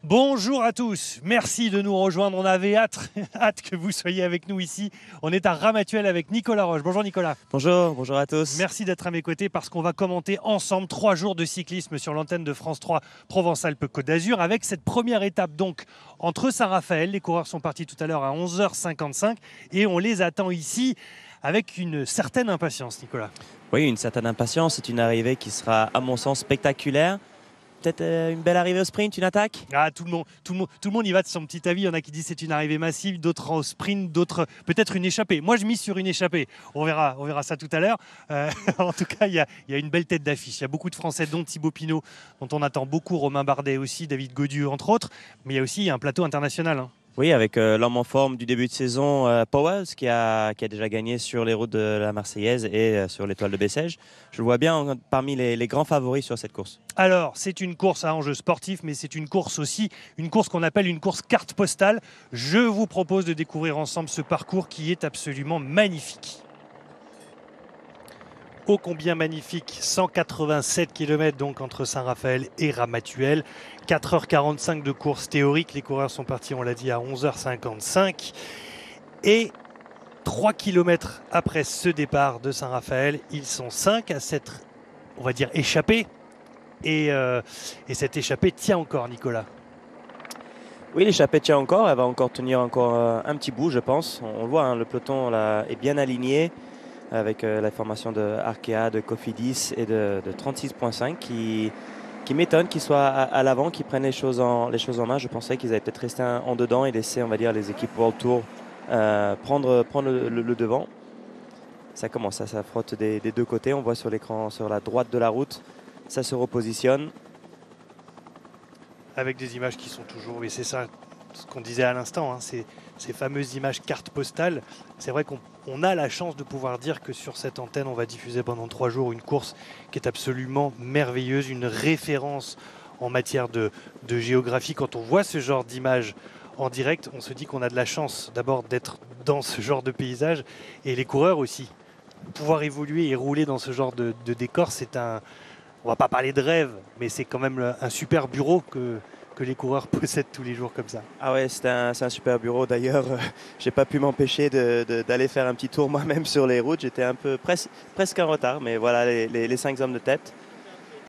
Bonjour à tous, merci de nous rejoindre. On avait hâte que vous soyez avec nous ici. On est à Ramatuelle avec Nicolas Roche. Bonjour Nicolas. Bonjour à tous. Merci d'être à mes côtés parce qu'on va commenter ensemble 3 jours de cyclisme sur l'antenne de France 3 Provence-Alpes-Côte d'Azur avec cette première étape donc entre Saint-Raphaël. Les coureurs sont partis tout à l'heure à 11h55 et on les attend ici avec une certaine impatience, Nicolas. Oui, une certaine impatience. C'est une arrivée qui sera à mon sens spectaculaire. Peut-être une belle arrivée au sprint, une attaque. Tout le monde y va de son petit avis. Il y en a qui disent c'est une arrivée massive, d'autres au sprint, d'autres peut-être une échappée. Moi, je mise sur une échappée. On verra ça tout à l'heure. En tout cas, il y a une belle tête d'affiche. Il y a beaucoup de Français, dont Thibaut Pinot, dont on attend beaucoup, Romain Bardet aussi, David Gaudu, entre autres. Mais il y a aussi un plateau international. Oui, avec l'homme en forme du début de saison, Powell, qui a déjà gagné sur les routes de la Marseillaise et sur l'étoile de Bessèges. Je le vois bien parmi les grands favoris sur cette course. Alors, c'est une course à enjeu sportif, mais c'est une course aussi, une course qu'on appelle une course carte postale. Je vous propose de découvrir ensemble ce parcours qui est absolument magnifique. Ô combien magnifique, 187 km donc entre Saint-Raphaël et Ramatuelle, 4h45 de course théorique, les coureurs sont partis, on l'a dit, à 11h55 et 3 km après ce départ de Saint-Raphaël, ils sont 5 à s'être, on va dire, échappés et cette échappée tient encore, Nicolas. Oui, l'échappée tient encore, elle va encore tenir un petit bout, je pense. On le voit, le peloton là, est bien aligné, avec la formation de Arkea, de Cofidis et de 36.5 qui m'étonne qu'ils soient à l'avant, qu'ils prennent les choses en main. Je pensais qu'ils allaient peut-être rester en dedans et laisser, on va dire, les équipes World Tour prendre le devant. Ça commence, ça frotte des deux côtés. On voit sur l'écran, sur la droite de la route, ça se repositionne. Avec des images qui sont toujours, et c'est ça ce qu'on disait à l'instant, ces fameuses images cartes postales. C'est vrai qu'on a la chance de pouvoir dire que sur cette antenne, on va diffuser pendant 3 jours une course qui est absolument merveilleuse, une référence en matière de géographie. Quand on voit ce genre d'images en direct, on se dit qu'on a de la chance d'abord d'être dans ce genre de paysage et les coureurs aussi. Pouvoir évoluer et rouler dans ce genre de décor, c'est un... On va pas parler de rêve, mais c'est quand même un super bureau que les coureurs possèdent tous les jours comme ça. Ah ouais, c'est un super bureau. D'ailleurs, j'ai pas pu m'empêcher d'aller faire un petit tour moi-même sur les routes. J'étais un peu presque en retard, mais voilà les 5 hommes de tête.